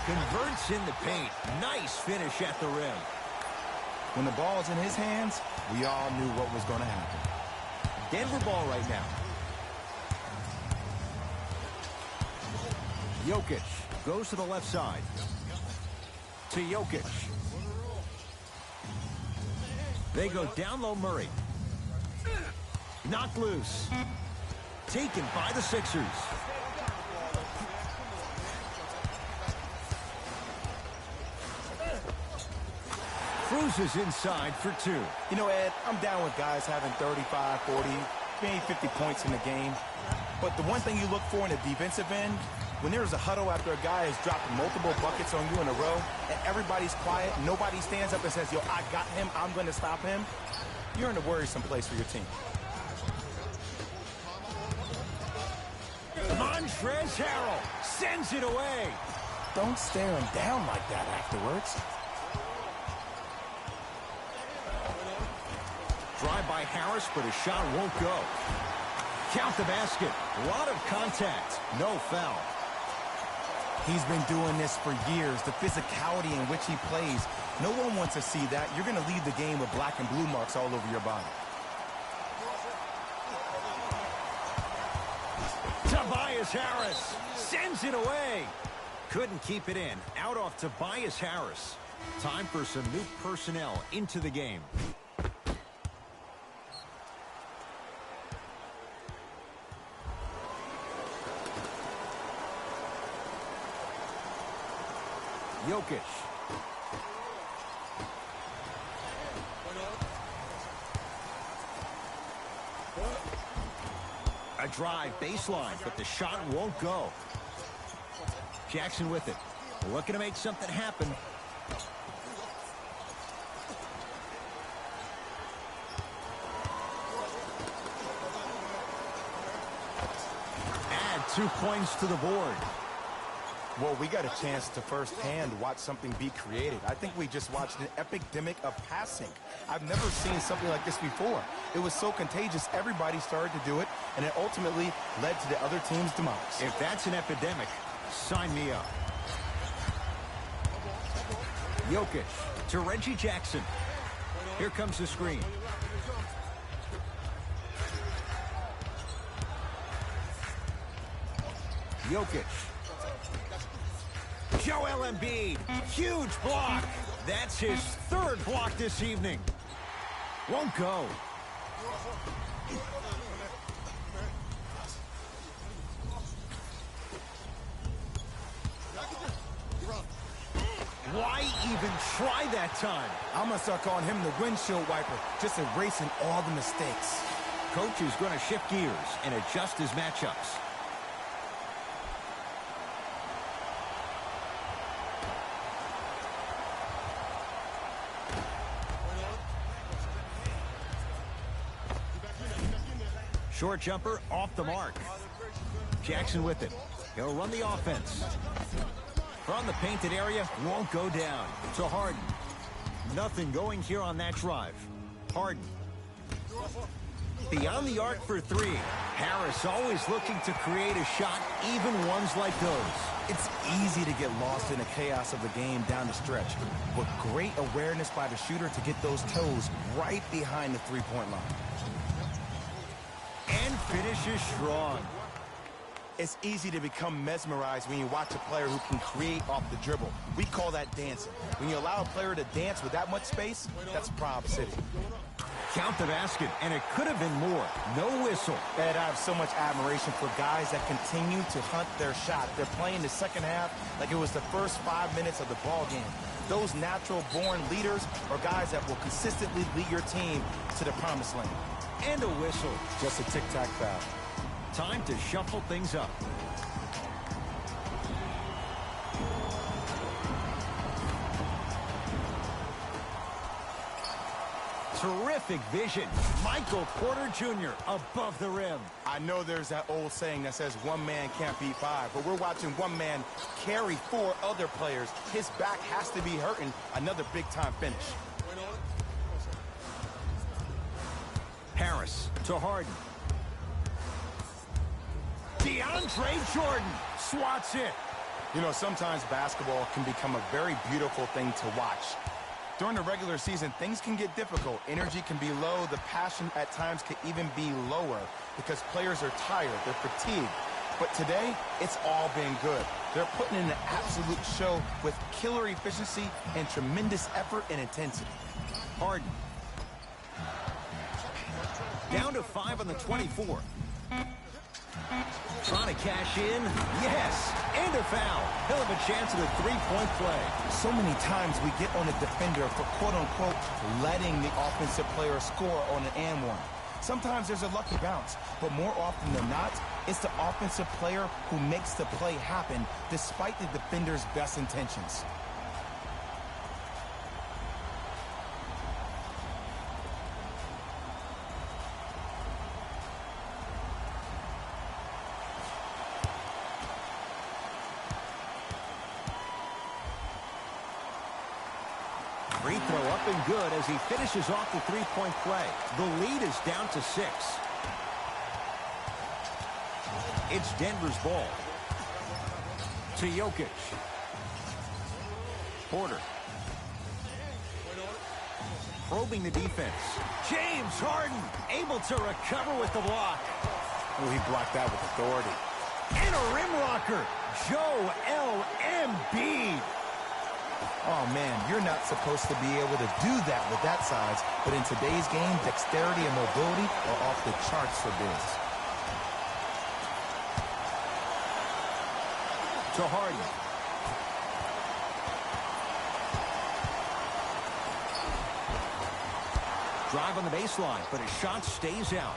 Converts in the paint. Nice finish at the rim. When the ball's in his hands, we all knew what was going to happen. Denver ball right now. Jokic goes to the left side. To Jokic. They go down low, Murray. Knocked loose. Taken by the Sixers. Cruises inside for two. You know, Ed, I'm down with guys having 35, 40, maybe 50 points in the game. But the one thing you look for in a defensive end, when there's a huddle after a guy has dropped multiple buckets on you in a row, and everybody's quiet, nobody stands up and says, yo, I got him, I'm going to stop him, you're in a worrisome place for your team. Montrezl Harrell sends it away. Don't stare him down like that afterwards. Drive by Harris, but his shot won't go. Count the basket. A lot of contact. No foul. He's been doing this for years. The physicality in which he plays, no one wants to see that. You're going to leave the game with black and blue marks all over your body. Tobias Harris sends it away. Couldn't keep it in. Out off Tobias Harris. Time for some new personnel into the game. Jokic. drive baseline, but the shot won't go. Jackson with it. Looking to make something happen. Add 2 points to the board. Well, we got a chance to firsthand watch something be created. I think we just watched an epidemic of passing. I've never seen something like this before. It was so contagious, everybody started to do it, and it ultimately led to the other team's demise. If that's an epidemic, sign me up. Jokic to Reggie Jackson. Here comes the screen. Jokic. Joel Embiid. Huge block. That's his 3rd block this evening. Won't go. Why even try that time? I'm going to start calling him the windshield wiper, just erasing all the mistakes. Coach is going to shift gears and adjust his matchups. Short jumper off the mark. Jackson with it. He'll run the offense. From the painted area, won't go down. To Harden. Nothing going here on that drive. Harden. Beyond the arc for 3. Harris always looking to create a shot, even ones like those. It's easy to get lost in the chaos of the game down the stretch, but great awareness by the shooter to get those toes right behind the three-point line. And finishes strong. It's easy to become mesmerized when you watch a player who can create off the dribble. We call that dancing. When you allow a player to dance with that much space, that's Prob City. Count the basket, and it could have been more. No whistle. And I have so much admiration for guys that continue to hunt their shot. They're playing the second half like it was the first 5 minutes of the ball game. Those natural-born leaders are guys that will consistently lead your team to the promised land. And a whistle. Just a tic-tac foul. Time to shuffle things up. Terrific vision. Michael Porter Jr. above the rim. I know there's that old saying that says one man can't beat 5, but we're watching one man carry 4 other players. His back has to be hurting. Another big-time finish. Harris to Harden. DeAndre Jordan swats it. You know, sometimes basketball can become a very beautiful thing to watch. During the regular season, things can get difficult. Energy can be low. The passion at times can even be lower because players are tired. They're fatigued. But today, it's all been good. They're putting in an absolute show with killer efficiency and tremendous effort and intensity. Harden. Down to 5 on the 24. Trying to cash in. Yes. And a foul. He'll have a chance at a three-point play. So many times we get on a defender for quote-unquote letting the offensive player score on an and one. Sometimes there's a lucky bounce, but more often than not, it's the offensive player who makes the play happen despite the defender's best intentions. Free throw up and good as he finishes off the three-point play. The lead is down to 6. It's Denver's ball. To Jokic. Porter. Probing the defense. James Harden able to recover with the block. Oh, he blocked that with authority. And a rim rocker. Joel Embiid. Oh, man, you're not supposed to be able to do that with that size, but in today's game, dexterity and mobility are off the charts for Biz. To Harden. Drive on the baseline, but his shot stays out.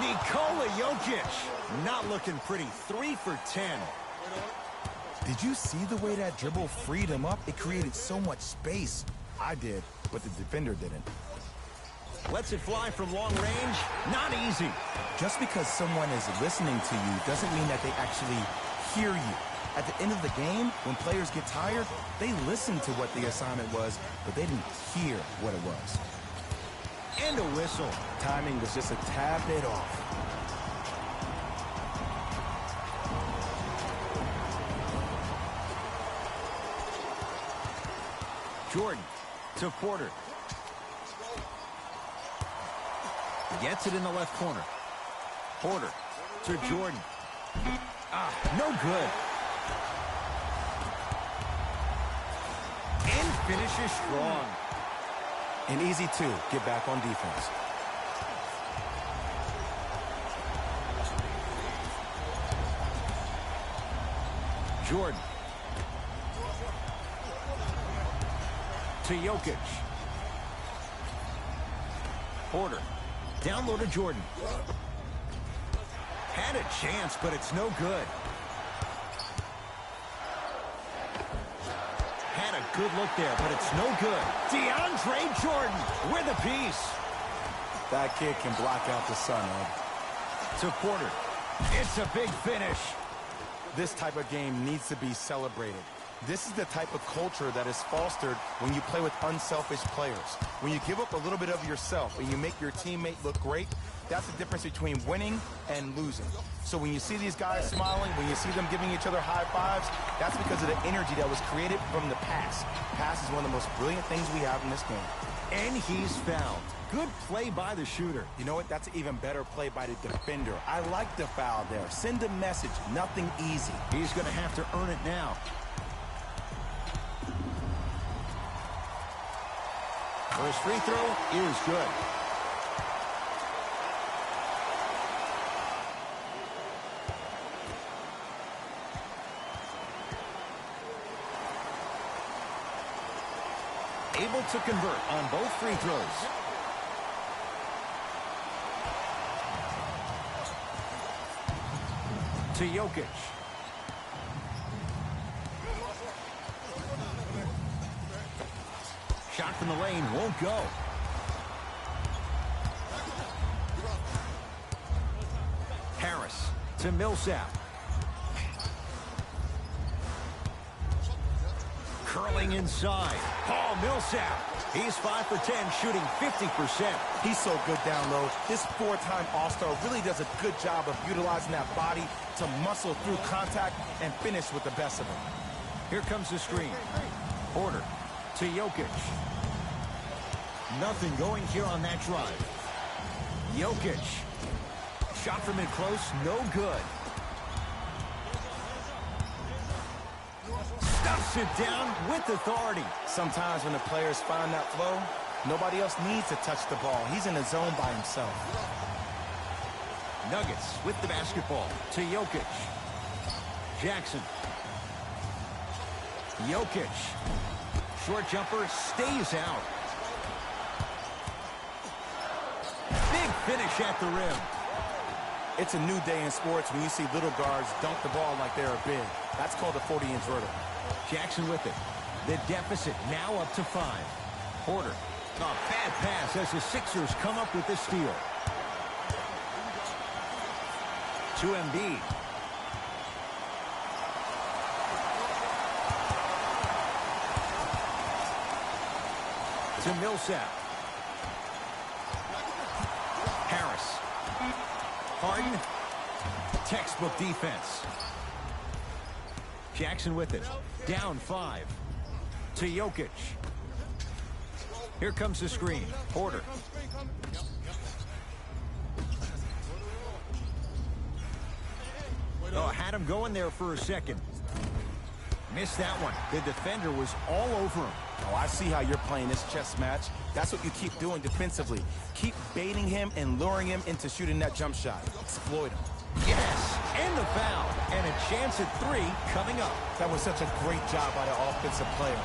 Nikola Jokic, not looking pretty. 3 for 10. Did you see the way that dribble freed him up? It created so much space. I did, but the defender didn't. Lets it fly from long range. Not easy. Just because someone is listening to you doesn't mean that they actually hear you. At the end of the game, when players get tired, they listen to what the assignment was, but they didn't hear what it was. And a whistle. Timing was just a tad bit off. Jordan to Porter. Gets it in the left corner. Porter to Jordan. No good. And finishes strong. And easy, too. Get back on defense. Jordan. To Jokic. Porter. Down low to Jordan. Had a chance, but it's no good. Had a good look there, but it's no good. DeAndre Jordan with a piece. That kid can block out the sun, Ed. To Porter. It's a big finish. This type of game needs to be celebrated. This is the type of culture that is fostered when you play with unselfish players. When you give up a little bit of yourself and you make your teammate look great, that's the difference between winning and losing. So when you see these guys smiling, when you see them giving each other high fives, that's because of the energy that was created from the pass. Pass is one of the most brilliant things we have in this game. And he's fouled. Good play by the shooter. You know what? That's an even better play by the defender. I like the foul there. Send a message. Nothing easy. He's going to have to earn it now. First free throw is good. Able to convert on both free throws. To Jokic. Shot from the lane won't go. Harris to Millsap. Curling inside. Paul Millsap. He's 5 for 10, shooting 50%. He's so good down low. This four-time All-Star really does a good job of utilizing that body to muscle through contact and finish with the best of them. Here comes the screen. Porter to Jokic. Nothing going here on that drive. Jokic. Shot from in close, no good. Stuffs it down with authority. Sometimes when the players find that flow, nobody else needs to touch the ball. He's in the zone by himself. Nuggets with the basketball to Jokic. Jackson. Jokic. Short jumper stays out. Big finish at the rim. It's a new day in sports when you see little guards dunk the ball like they're big. That's called a 40-inch vertical. Jackson with it. The deficit now up to 5. Porter. A bad pass as the Sixers come up with the steal. To Embiid. To Millsap. Harris. Harden. Textbook defense. Jackson with it. Down 5. To Jokic. Here comes the screen. Porter. Oh, had him going there for a second. Missed that one. The defender was all over him. Oh, I see how you're playing this chess match. That's what you keep doing defensively. Keep baiting him and luring him into shooting that jump shot. Exploit him. Yes, and the foul. And a chance at 3 coming up. That was such a great job by the offensive player.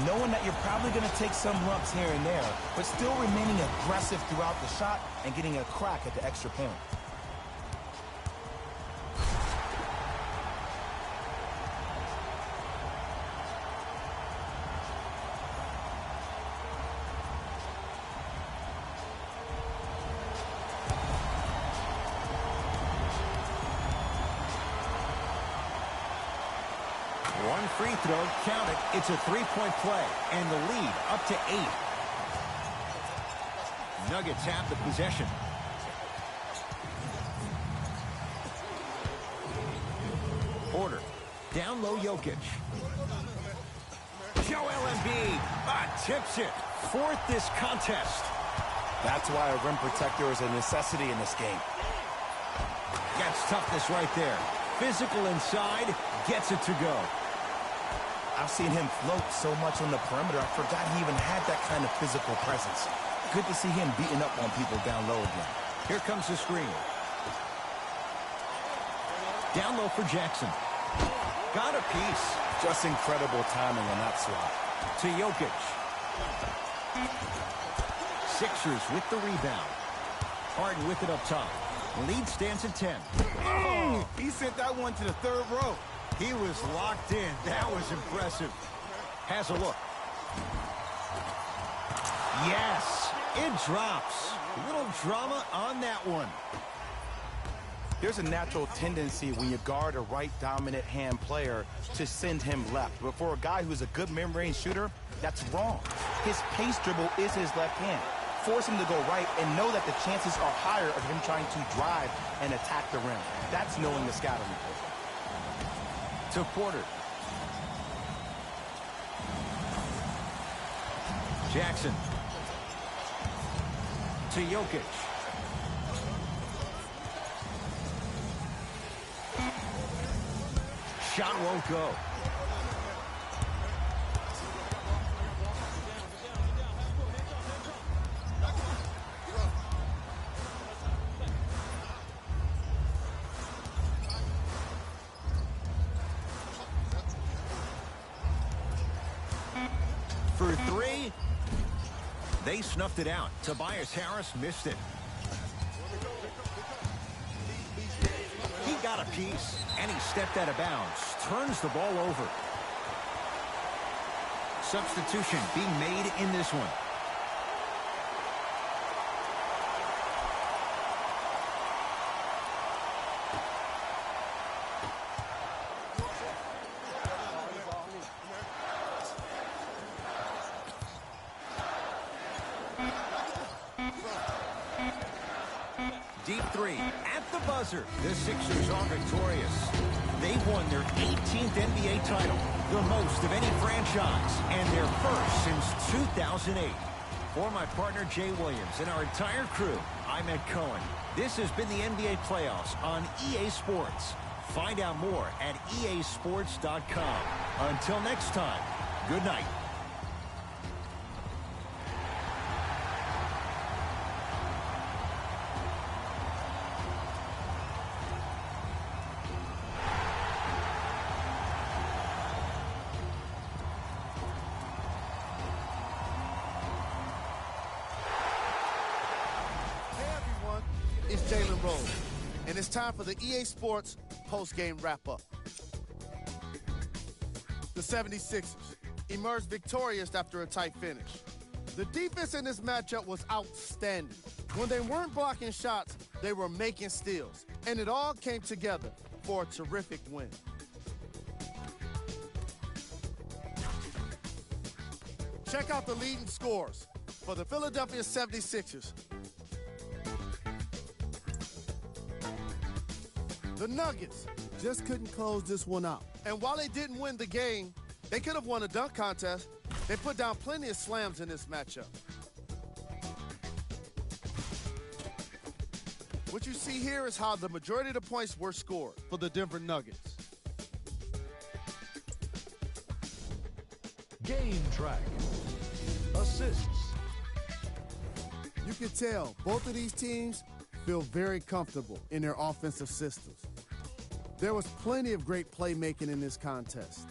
Knowing that you're probably going to take some lumps here and there, but still remaining aggressive throughout the shot and getting a crack at the extra point. One free throw, count it. It's a three-point play, and the lead up to 8. Nuggets have the possession. Porter, down low Jokic. Joel Embiid tips it. Fourth this contest. That's why a rim protector is a necessity in this game. Gets toughness right there. Physical inside, gets it to go. I've seen him float so much on the perimeter, I forgot he even had that kind of physical presence. Good to see him beating up on people down low again. Here comes the screen. Down low for Jackson. Got a piece. Just incredible timing on that swat. To Jokic. Sixers with the rebound. Harden with it up top. Lead stands at 10. Oh, he sent that one to the third row. He was locked in. That was impressive. Has a look. Yes, it drops. A little drama on that one. There's a natural tendency when you guard a right dominant hand player to send him left. But for a guy who's a good mid-range shooter, that's wrong. His pace dribble is his left hand. Force him to go right and know that the chances are higher of him trying to drive and attack the rim. That's knowing the scouting. To Porter. Jackson. To Jokic. Shot won't go. For 3, they snuffed it out. Tobias Harris missed it. He got a piece, and he stepped out of bounds. Turns the ball over. Substitution being made in this one. Deep 3 at the buzzer. The Sixers are victorious. They won their 18th NBA title, the most of any franchise, and their first since 2008. For my partner Jay Williams and our entire crew, I'm Ed Cohen. This has been the NBA playoffs on EA Sports. Find out more at easports.com. Until next time, good night. It's Jalen Rose, and it's time for the EA Sports post-game wrap-up. The 76ers emerged victorious after a tight finish. The defense in this matchup was outstanding. When they weren't blocking shots, they were making steals, and it all came together for a terrific win. Check out the leading scores for the Philadelphia 76ers. The Nuggets just couldn't close this one out. And while they didn't win the game, they could have won a dunk contest. They put down plenty of slams in this matchup. What you see here is how the majority of the points were scored for the Denver Nuggets. Game track. Assists. You can tell both of these teams feel very comfortable in their offensive systems. There was plenty of great playmaking in this contest.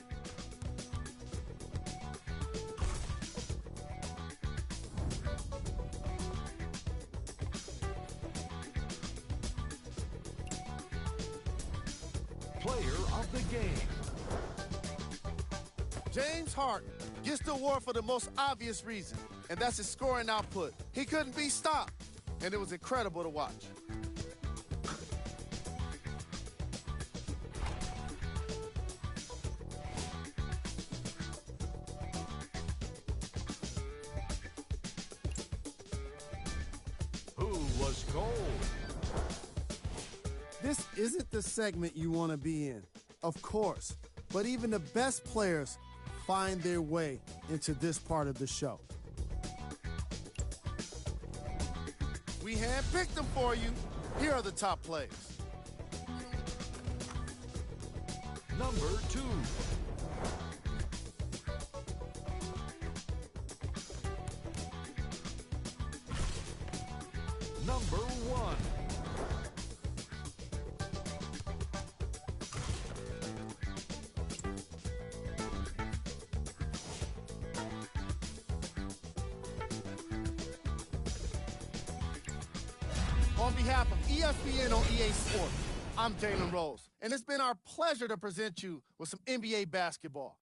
Player of the game. James Harden gets the award for the most obvious reason, and that's his scoring output. He couldn't be stopped, and it was incredible to watch. was gold. This isn't the segment you want to be in, of course, but even the best players find their way into this part of the show. We handpicked them for you. Here are the top plays. Number 2. Number 1. On behalf of ESPN on EA Sports, I'm Jalen Rose, and it's been our pleasure to present you with some NBA basketball.